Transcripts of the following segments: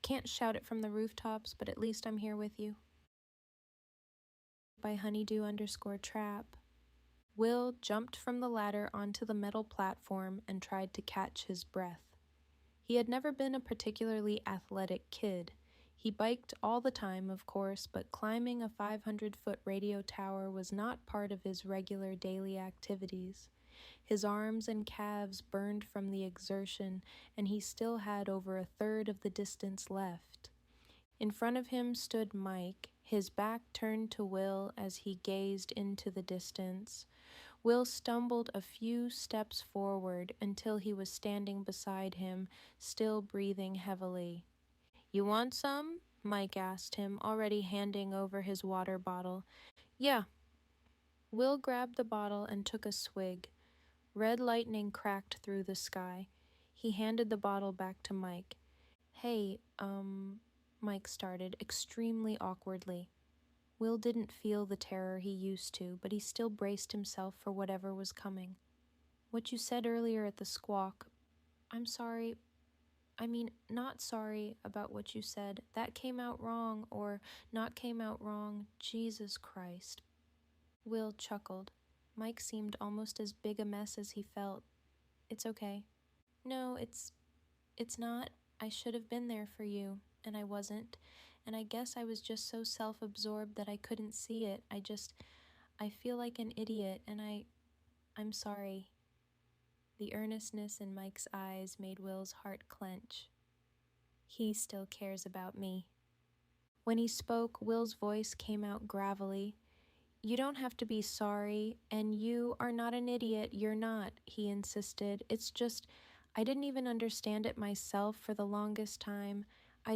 Can't shout it from the rooftops, but at least I'm here with you. By honeydew_trap. Will jumped from the ladder onto the metal platform and tried to catch his breath. He had never been a particularly athletic kid. He biked all the time, of course, but climbing a 500-foot radio tower was not part of his regular daily activities. His arms and calves burned from the exertion, and he still had over a third of the distance left. In front of him stood Mike, his back turned to Will as he gazed into the distance. Will stumbled a few steps forward until he was standing beside him, still breathing heavily. "You want some?" Mike asked him, already handing over his water bottle. "Yeah." Will grabbed the bottle and took a swig. Red lightning cracked through the sky. He handed the bottle back to Mike. "Hey, Mike started, extremely awkwardly. Will didn't feel the terror he used to, but he still braced himself for whatever was coming. "What you said earlier at the squawk, I'm sorry. I mean, not sorry about what you said. That came out wrong, or not came out wrong. Jesus Christ." Will chuckled. Mike seemed almost as big a mess as he felt. "It's okay." "No, it's not. I should have been there for you, and I wasn't. And I guess I was just so self-absorbed that I couldn't see it. I feel like an idiot, and I'm sorry." The earnestness in Mike's eyes made Will's heart clench. He still cares about me. When he spoke, Will's voice came out gravelly. "You don't have to be sorry, and you are not an idiot, you're not," he insisted. "It's just, I didn't even understand it myself for the longest time. I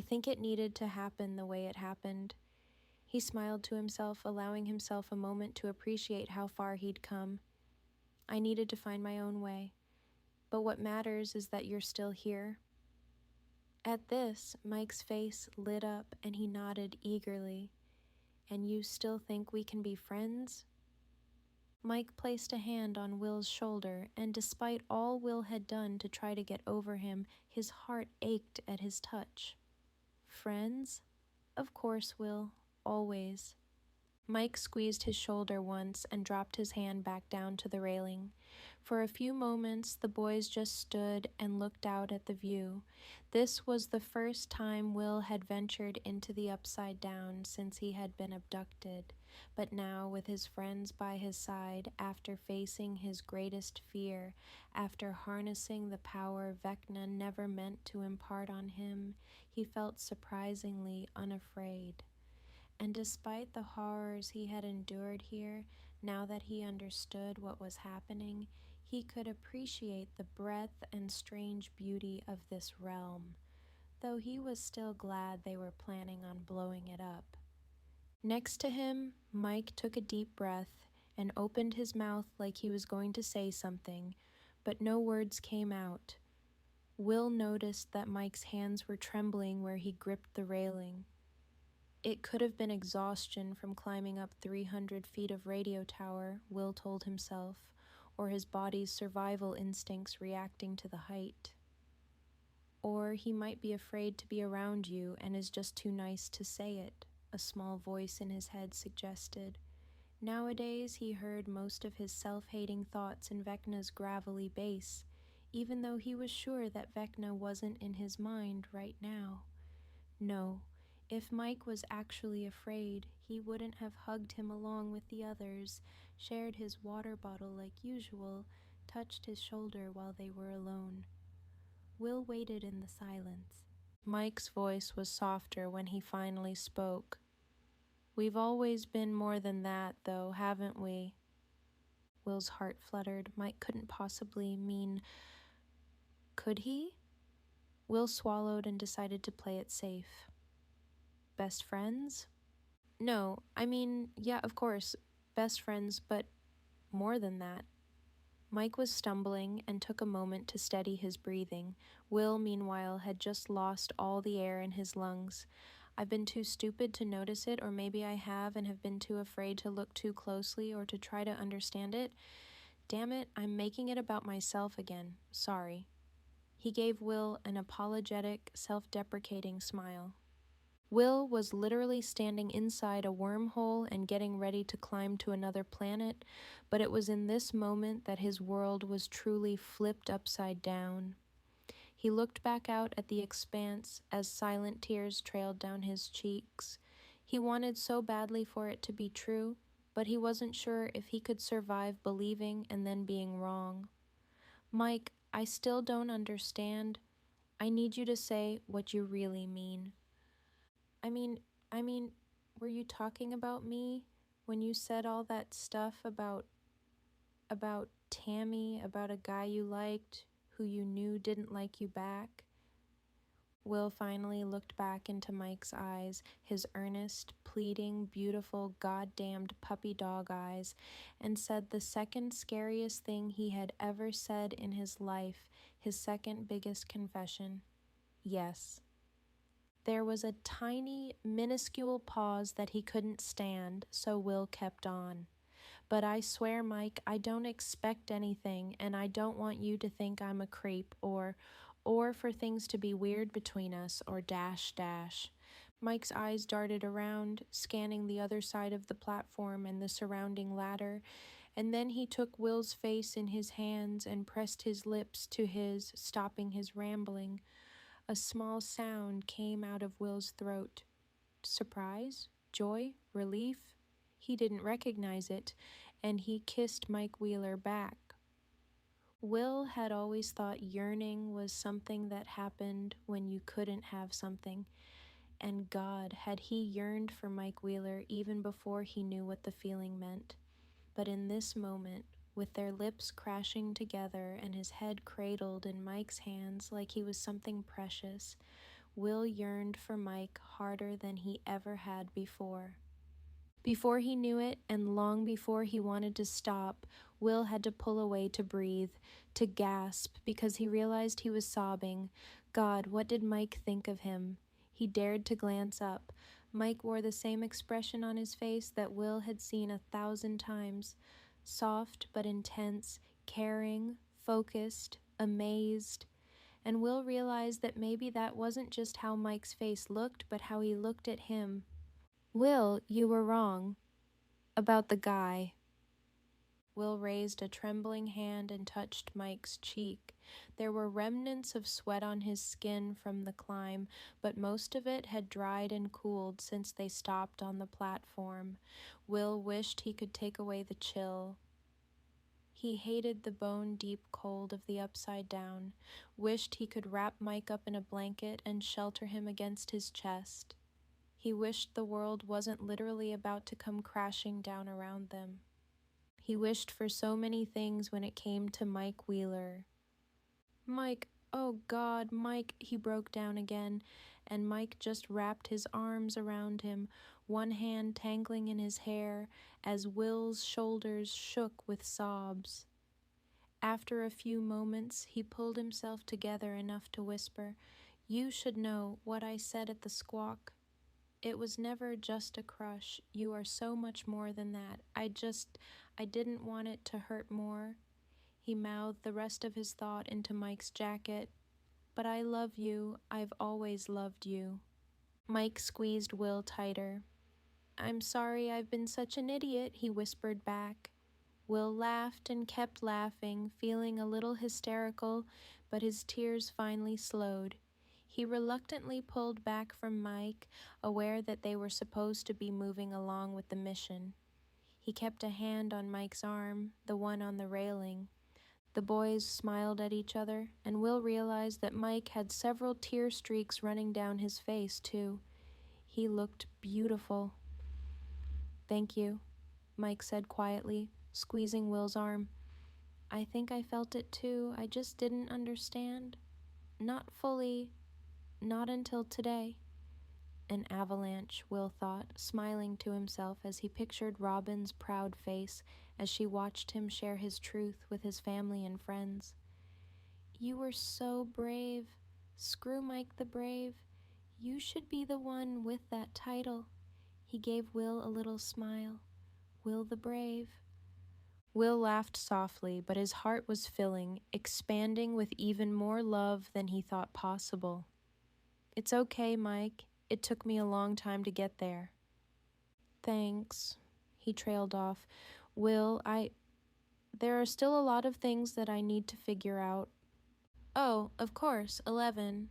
think it needed to happen the way it happened." He smiled to himself, allowing himself a moment to appreciate how far he'd come. "I needed to find my own way. But what matters is that you're still here." At this, Mike's face lit up and he nodded eagerly. "And you still think we can be friends?" Mike placed a hand on Will's shoulder, and despite all Will had done to try to get over him, his heart ached at his touch. "Friends? Of course, Will. Always." Mike squeezed his shoulder once and dropped his hand back down to the railing. For a few moments, the boys just stood and looked out at the view. This was the first time Will had ventured into the Upside Down since he had been abducted. But now, with his friends by his side, after facing his greatest fear, after harnessing the power Vecna never meant to impart on him, he felt surprisingly unafraid. And despite the horrors he had endured here, now that he understood what was happening, he could appreciate the breadth and strange beauty of this realm, though he was still glad they were planning on blowing it up. Next to him, Mike took a deep breath and opened his mouth like he was going to say something, but no words came out. Will noticed that Mike's hands were trembling where he gripped the railing. It could have been exhaustion from climbing up 300 feet of radio tower, Will told himself, or his body's survival instincts reacting to the height. Or he might be afraid to be around you and is just too nice to say it, a small voice in his head suggested. Nowadays he heard most of his self-hating thoughts in Vecna's gravelly bass, even though he was sure that Vecna wasn't in his mind right now. No. If Mike was actually afraid, he wouldn't have hugged him along with the others, shared his water bottle like usual, touched his shoulder while they were alone. Will waited in the silence. Mike's voice was softer when he finally spoke. "We've always been more than that, though, haven't we?" Will's heart fluttered. Mike couldn't possibly mean... Could he? Will swallowed and decided to play it safe. "Best friends?" "No, I mean, yeah, of course, best friends, but more than that." Mike was stumbling and took a moment to steady his breathing. Will, meanwhile, had just lost all the air in his lungs. "I've been too stupid to notice it, or maybe I have and have been too afraid to look too closely or to try to understand it. Damn it, I'm making it about myself again. Sorry." He gave Will an apologetic, self-deprecating smile. Will was literally standing inside a wormhole and getting ready to climb to another planet, but it was in this moment that his world was truly flipped upside down. He looked back out at the expanse as silent tears trailed down his cheeks. He wanted so badly for it to be true, but he wasn't sure if he could survive believing and then being wrong. Mike, I still don't understand. I need you to say what you really mean. I mean, were you talking about me when you said all that stuff about Tammy, about a guy you liked who you knew didn't like you back? Will finally looked back into Mike's eyes, his earnest, pleading, beautiful, goddamned puppy dog eyes, and said the second scariest thing he had ever said in his life, his second biggest confession. Yes. There was a tiny, minuscule pause that he couldn't stand, so Will kept on. But I swear, Mike, I don't expect anything, and I don't want you to think I'm a creep, or for things to be weird between us, or dash dash. Mike's eyes darted around, scanning the other side of the platform and the surrounding ladder, and then he took Will's face in his hands and pressed his lips to his, stopping his rambling. A small sound came out of Will's throat. Surprise? Joy? Relief? He didn't recognize it, and he kissed Mike Wheeler back. Will had always thought yearning was something that happened when you couldn't have something, and God, had he yearned for Mike Wheeler even before he knew what the feeling meant. But in this moment, with their lips crashing together and his head cradled in Mike's hands like he was something precious, Will yearned for Mike harder than he ever had before. Before he knew it, and long before he wanted to stop, Will had to pull away to breathe, to gasp, because he realized he was sobbing. God, what did Mike think of him? He dared to glance up. Mike wore the same expression on his face that Will had seen 1,000 times. Soft but intense, caring, focused, amazed. And Will realized that maybe that wasn't just how Mike's face looked, but how he looked at him. Will, you were wrong. About the guy. Will raised a trembling hand and touched Mike's cheek. There were remnants of sweat on his skin from the climb, but most of it had dried and cooled since they stopped on the platform. Will wished he could take away the chill. He hated the bone-deep cold of the upside down, wished he could wrap Mike up in a blanket and shelter him against his chest. He wished the world wasn't literally about to come crashing down around them. He wished for so many things when it came to Mike Wheeler. Mike, oh God, Mike, he broke down again, and Mike just wrapped his arms around him, one hand tangling in his hair, as Will's shoulders shook with sobs. After a few moments, he pulled himself together enough to whisper, "You should know what I said at the squawk. It was never just a crush. You are so much more than that. I didn't want it to hurt more." He mouthed the rest of his thought into Mike's jacket. "But I love you. I've always loved you." Mike squeezed Will tighter. "I'm sorry I've been such an idiot," he whispered back. Will laughed and kept laughing, feeling a little hysterical, but his tears finally slowed. He reluctantly pulled back from Mike, aware that they were supposed to be moving along with the mission. He kept a hand on Mike's arm, the one on the railing. The boys smiled at each other, and Will realized that Mike had several tear streaks running down his face, too. He looked beautiful. "Thank you," Mike said quietly, squeezing Will's arm. "I think I felt it too. I just didn't understand. Not fully. Not until today." An avalanche, Will thought, smiling to himself as he pictured Robin's proud face as she watched him share his truth with his family and friends. "You were so brave. Screw Mike the Brave. You should be the one with that title." He gave Will a little smile. "Will the Brave." Will laughed softly, but his heart was filling, expanding with even more love than he thought possible. "It's okay, Mike. It took me a long time to get there." "Thanks," he trailed off. "Will, there are still a lot of things that I need to figure out." "Oh, of course, 11.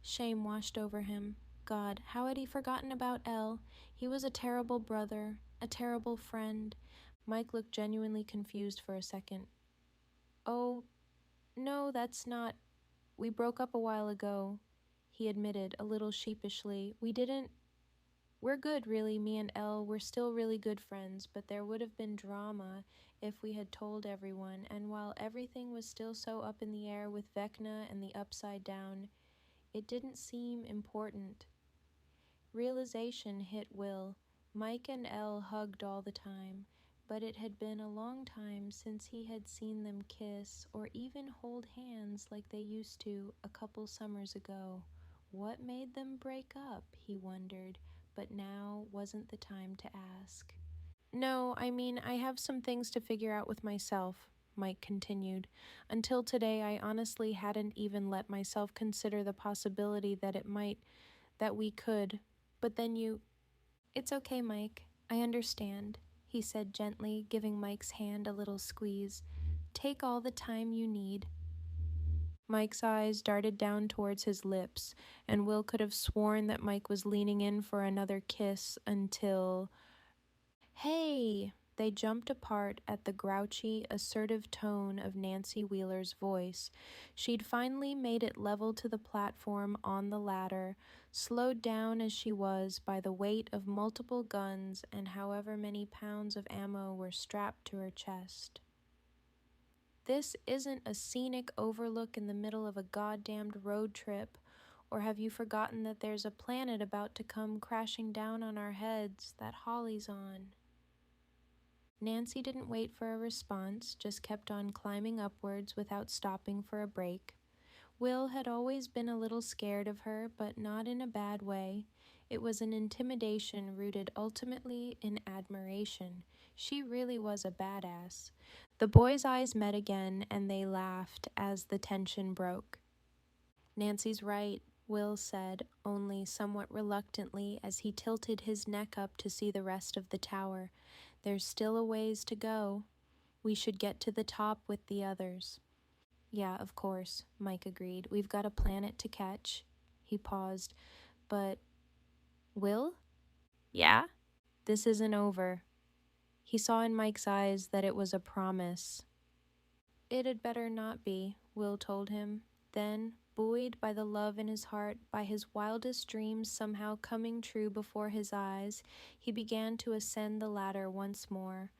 Shame washed over him. God, how had he forgotten about Elle? He was a terrible brother, a terrible friend. Mike looked genuinely confused for a second. "Oh, no, that's not. We broke up a while ago," he admitted, a little sheepishly. We're good, really, me and Elle. We're still really good friends, but there would have been drama if we had told everyone, and while everything was still so up in the air with Vecna and the Upside Down, it didn't seem important." Realization hit Will. Mike and Elle hugged all the time, but it had been a long time since he had seen them kiss or even hold hands like they used to a couple summers ago. What made them break up, he wondered, but now wasn't the time to ask. "No, I mean, I have some things to figure out with myself," Mike continued. "Until today, I honestly hadn't even let myself consider the possibility that we could. But then you—" "It's okay, Mike. I understand," he said gently, giving Mike's hand a little squeeze. "Take all the time you need." Mike's eyes darted down towards his lips, and Will could have sworn that Mike was leaning in for another kiss until— "Hey!" They jumped apart at the grouchy, assertive tone of Nancy Wheeler's voice. She'd finally made it level to the platform on the ladder, slowed down as she was by the weight of multiple guns and however many pounds of ammo were strapped to her chest. "This isn't a scenic overlook in the middle of a goddamned road trip. Or have you forgotten that there's a planet about to come crashing down on our heads that Holly's on?" Nancy didn't wait for a response, just kept on climbing upwards without stopping for a break. Will had always been a little scared of her, but not in a bad way. It was an intimidation rooted ultimately in admiration. She really was a badass. The boys' eyes met again, and they laughed as the tension broke. "Nancy's right," Will said, only somewhat reluctantly as he tilted his neck up to see the rest of the tower. "There's still a ways to go. We should get to the top with the others." "Yeah, of course," Mike agreed. "We've got a planet to catch." He paused. "But, Will?" "Yeah?" "This isn't over." He saw in Mike's eyes that it was a promise. "It had better not be," Will told him. Then, buoyed by the love in his heart, by his wildest dreams somehow coming true before his eyes, he began to ascend the ladder once more.